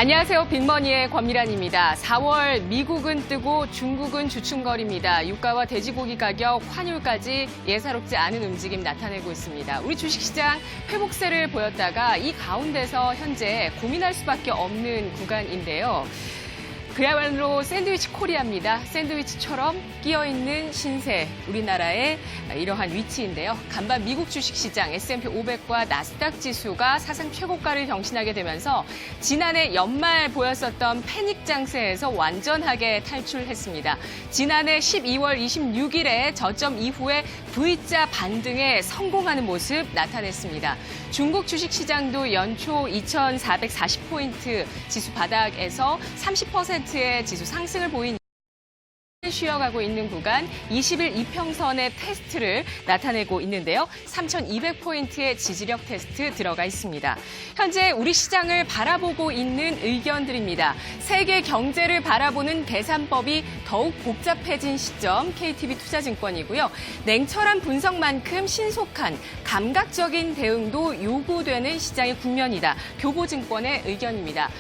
안녕하세요. 빅머니의 권미란입니다. 4월 미국은 뜨고 중국은 주춤거립니다. 유가와 돼지고기 가격, 환율까지 예사롭지 않은 움직임 나타내고 있습니다. 우리 주식시장 회복세를 보였다가 이 가운데서 현재 고민할 수밖에 없는 구간인데요. 그야말로 샌드위치 코리아입니다. 샌드위치처럼 끼어있는 신세, 우리나라의 이러한 위치인데요. 간밤 미국 주식시장 S&P 500과 나스닥 지수가 사상 최고가를 경신하게 되면서 지난해 연말 보였었던 패닉 장세에서 완전하게 탈출했습니다. 지난해 12월 26일에 저점 이후에 V자 반등에 성공하는 모습 나타냈습니다. 중국 주식시장도 연초 2,440포인트 지수 바닥에서 30%의 지수 상승을 보인 쉬어가고 있는 구간 20일 이평선의 테스트를 나타내고 있는데요. 3,200포인트의 지지력 테스트 들어가 있습니다. 현재 우리 시장을 바라보고 있는 의견들입니다. 세계 경제를 바라보는 계산법이 더욱 복잡해진 시점 KTB 투자증권이고요. 냉철한 분석만큼 신속한 감각적인 대응도 요구되는 시장의 국면이다. 교보증권의 의견입니다.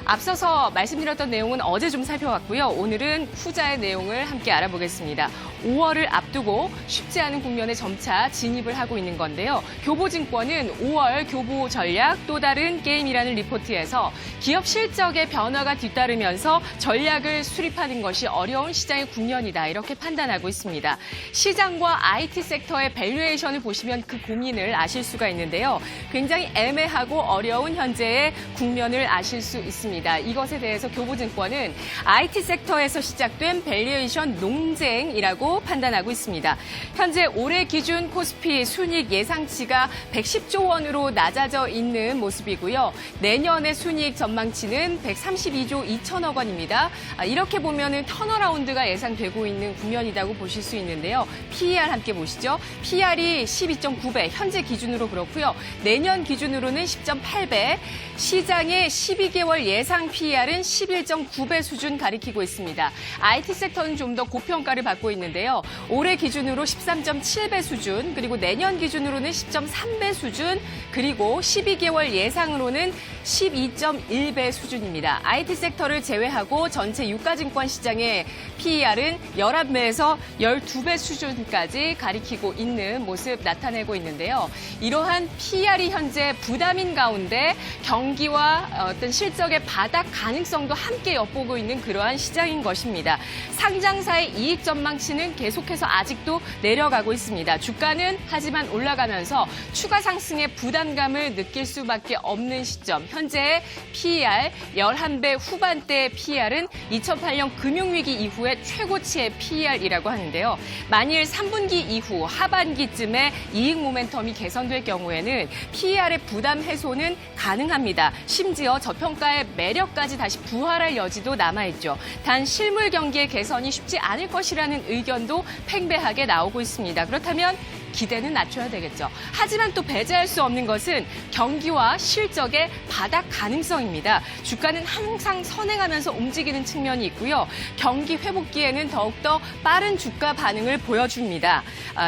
앞서서 말씀드렸던 내용은 어제 좀 살펴봤고요. 오늘은 후자의 내용을 함께 알아보겠습니다. 5월을 앞두고 쉽지 않은 국면에 점차 진입을 하고 있는 건데요. 교보증권은 5월 교보 전략 또 다른 게임이라는 리포트에서 기업 실적의 변화가 뒤따르면서 전략을 수립하는 것이 어려운 시장의 국면이다. 이렇게 판단하고 있습니다. 시장과 IT 섹터의 밸류에이션을 보시면 그 고민을 아실 수가 있는데요. 굉장히 애매하고 어려운 현재의 국면을 아실 수 있습니다. 이것에 대해서 교보증권은 IT 섹터에서 시작된 밸류에이션 논쟁이라고 판단하고 있습니다. 현재 올해 기준 코스피 순이익 예상치가 110조 원으로 낮아져 있는 모습이고요. 내년의 순이익 전망치는 132조 2천억 원입니다. 이렇게 보면은 턴어라운드가 예상되고 있는 국면이라고 보실 수 있는데요. PER 함께 보시죠. PER이 12.9배, 현재 기준으로 그렇고요. 내년 기준으로는 10.8배, 시장의 12개월 예상 PER은 11.9배 수준 가리키고 있습니다. IT 섹터는 좀 더 고평가를 받고 있는데요. 올해 기준으로 13.7배 수준, 그리고 내년 기준으로는 10.3배 수준, 그리고 12개월 예상으로는 12.1배 수준입니다. IT 섹터를 제외하고 전체 유가증권 시장의 PER은 11배에서 12배 수준까지 가리키고 있는 모습 나타내고 있는데요. 이러한 PER이 현재 부담인 가운데 경기와 어떤 실적의 바닥 가능성도 함께 엿보고 있는 그러한 시장인 것입니다. 상장사의 이익 전망치는 계속해서 아직도 내려가고 있습니다. 주가는 하지만 올라가면서 추가 상승의 부담감을 느낄 수밖에 없는 시점. 현재 PER 11배 후반대의 PER은 2008년 금융위기 이후에 최고치의 PER이라고 하는데요. 만일 3분기 이후 하반기쯤에 이익 모멘텀이 개선될 경우에는 PER의 부담 해소는 가능합니다. 심지어 저평가의 매력까지 다시 부활할 여지도 남아있죠. 단 실물 경기의 개선이 쉽지 않을 것이라는 의견도 팽배하게 나오고 있습니다. 그렇다면 기대는 낮춰야 되겠죠. 하지만 또 배제할 수 없는 것은 경기와 실적의 바닥 가능성입니다. 주가는 항상 선행하면서 움직이는 측면이 있고요. 경기 회복기에는 더욱더 빠른 주가 반응을 보여줍니다.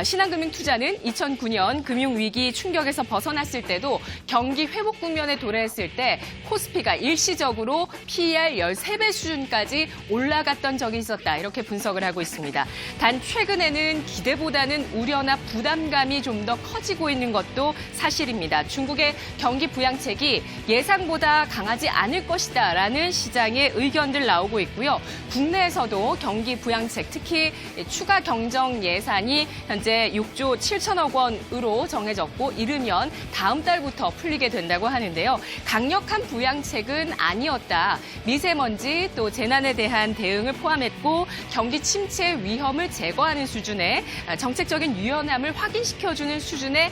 신한금융투자는 2009년 금융위기 충격에서 벗어났을 때도 경기 회복 국면에 도래했을 때 코스피가 일시적으로 PER 13배 수준까지 올라갔던 적이 있었다. 이렇게 분석을 하고 있습니다. 단 최근에는 기대보다는 우려나 부담감이 좀 더 커지고 있는 것도 사실입니다. 중국의 경기 부양책이 예상보다 강하지 않을 것이다라는 시장의 의견들 나오고 있고요. 국내에서도 경기 부양책, 특히 추가 경정 예산이 현재 6조 7천억 원으로 정해졌고 이르면 다음 달부터 풀리게 된다고 하는데요. 강력한 부양책은 아니었다. 미세먼지 또 재난에 대한 대응을 포함했고 경기 침체 위험을 제거하는 수준의 정책적인 유연함을 확인시켜주는 수준의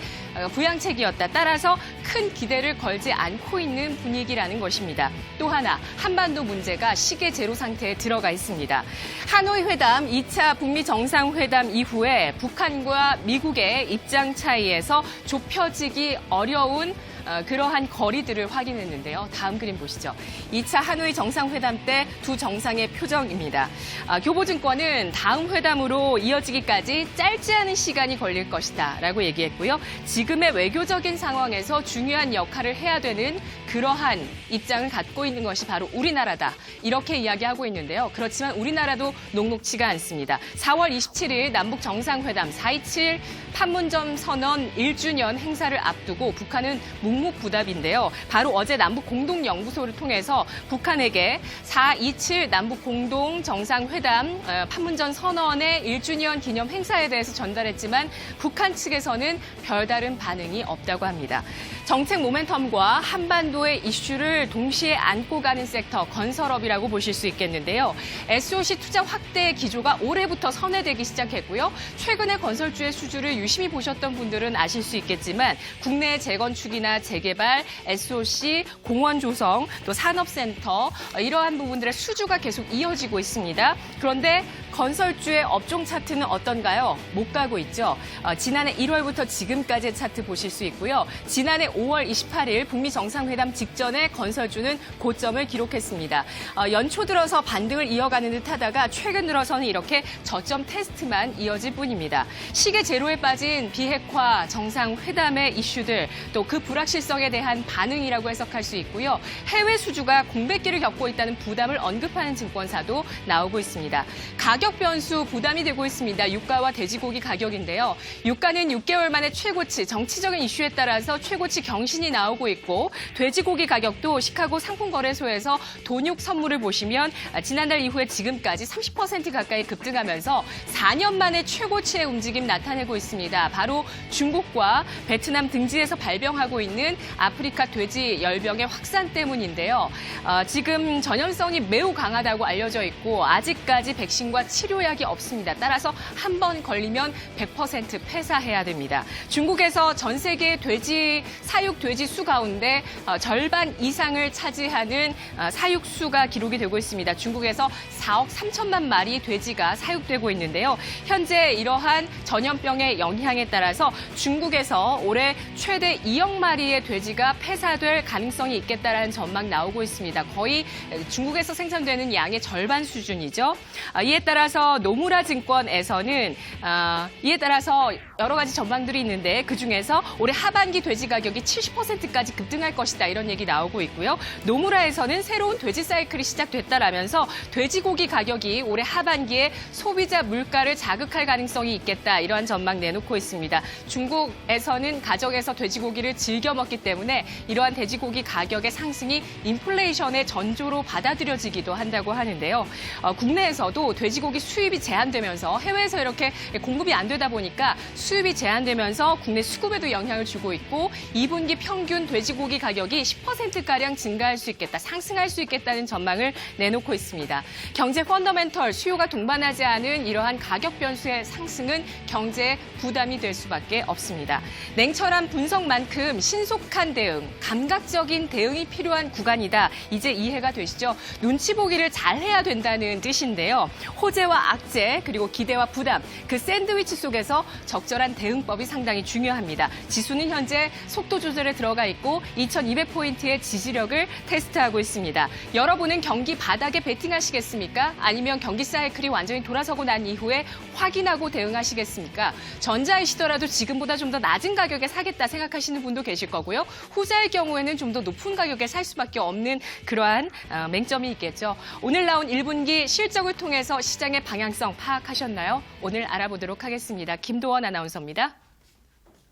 부양책이었다. 따라서 큰 기대를 걸지 않고 있는 분위기라는 것입니다. 또 하나, 한반도 문제가 시계 제로 상태에 들어가 있습니다. 하노이 회담 2차 북미 정상회담 이후에 북한과 미국의 입장 차이에서 좁혀지기 어려운 그러한 거리들을 확인했는데요. 다음 그림 보시죠. 2차 하노이 정상회담 때 두 정상의 표정입니다. 교보증권은 다음 회담으로 이어지기까지 짧지 않은 시간이 걸릴 것이다 라고 얘기했고요. 지금의 외교적인 상황에서 중요한 역할을 해야 되는 그러한 입장을 갖고 있는 것이 바로 우리나라다. 이렇게 이야기하고 있는데요. 그렇지만 우리나라도 녹록치가 않습니다. 4월 27일 남북 정상회담 4.27 판문점 선언 1주년 행사를 앞두고 북한은 묵묵부답인데요. 바로 어제 남북 공동연구소를 통해서 북한에게 4.27 남북 공동 정상회담 판문점 선언의 1주년 기념 행사에 대해서 전달했지만 북한 측에서는 별다른 반응이 없다고 합니다. 정책 모멘텀과 한반도의 이슈를 동시에 안고 가는 섹터 건설업이라고 보실 수 있겠는데요. SOC 투자 확대 기조가 올해부터 선회되기 시작했고요. 최근에 건설주의 수주를 유심히 보셨던 분들은 아실 수 있겠지만 국내 재건축이나 재개발, SOC, 공원 조성, 또 산업센터 이러한 부분들의 수주가 계속 이어지고 있습니다. 그런데 건설주의 업종 차트는 어떤가요? 못 가고 있죠. 지난해 1월부터 지금까지의 차트 보실 수 있고요. 지난해 5월 28일 북미 정상회담 직전에 건설주는 고점을 기록했습니다. 연초 들어서 반등을 이어가는 듯 하다가 최근 들어서는 이렇게 저점 테스트만 이어질 뿐입니다. 시계 제로에 빠진 비핵화 정상회담의 이슈들, 또 그 불확실성에 대한 반응이라고 해석할 수 있고요. 해외 수주가 공백기를 겪고 있다는 부담을 언급하는 증권사도 나오고 있습니다. 가격 변수 부담이 되고 있습니다. 유가와 돼지고기 가격인데요. 유가는 6개월 만에 최고치, 정치적인 이슈에 따라서 최고치 경신이 나오고 있고 돼지고기 가격도 시카고 상품거래소에서 돈육 선물을 보시면 지난달 이후에 지금까지 30% 가까이 급등하면서 4년 만에 최고치의 움직임 나타내고 있습니다. 바로 중국과 베트남 등지에서 발병하고 있는 아프리카 돼지 열병의 확산 때문인데요. 지금 전염성이 매우 강하다고 알려져 있고 아직까지 백신과 치료약이 없습니다. 따라서 한 번 걸리면 100% 폐사해야 됩니다. 중국에서 전 세계 사육 돼지 수 가운데 절반 이상을 차지하는 사육 수가 기록이 되고 있습니다. 중국에서 4억 3천만 마리 돼지가 사육되고 있는데요. 현재 이러한 전염병의 영향에 따라서 중국에서 올해 최대 2억 마리의 돼지가 폐사될 가능성이 있겠다라는 전망 나오고 있습니다. 거의 중국에서 생산되는 양의 절반 수준이죠. 이에 따라서 노무라 증권에서는 이에 따라서 여러 가지 전망들이 있는데 그중에서 올해 하반기 돼지 가격이 70%까지 급등할 것이다 이런 얘기 나오고 있고요. 노무라에서는 새로운 돼지 사이클이 시작됐다라면서 돼지고기 가격이 올해 하반기에 소비자 물가를 자극할 가능성이 있겠다 이러한 전망 내놓고 있습니다. 중국에서는 가정에서 돼지고기를 즐겨 먹기 때문에 이러한 돼지고기 가격의 상승이 인플레이션의 전조로 받아들여지기도 한다고 하는데요. 국내에서도 돼지고기 수입이 제한되면서 해외에서 이렇게 공급이 안 되다 보니까 수입이 제한되면서 국내 수급에도 영향을 주고 있고 2분기 평균 돼지고기 가격이 10%가량 증가할 수 있겠다, 상승할 수 있겠다는 전망을 내놓고 있습니다. 경제 펀더멘털, 수요가 동반하지 않은 이러한 가격 변수의 상승은 경제에 부담이 될 수밖에 없습니다. 냉철한 분석만큼 신속한 대응, 감각적인 대응이 필요한 구간이다. 이제 이해가 되시죠? 눈치 보기를 잘해야 된다는 뜻인데요. 호재와 악재, 그리고 기대와 부담, 그 샌드위치 속에서 적절한 대응법이 상당히 중요합니다. 지수는 현재 속도 조절에 들어가 있고 2200포인트의 지지력을 테스트하고 있습니다. 여러분은 경기 바닥에 베팅하시겠습니까? 아니면 경기 사이클이 완전히 돌아서고 난 이후에 확인하고 대응하시겠습니까? 전자이시더라도 지금보다 좀 더 낮은 가격에 사겠다 생각하시는 분도 계실 거고요. 후자의 경우에는 좀 더 높은 가격에 살 수밖에 없는 그러한 맹점이 있겠죠. 오늘 나온 1분기 실적을 통해서 시장의 방향성 파악하셨나요? 오늘 알아보도록 하겠습니다. 김도원 아나운서입니다.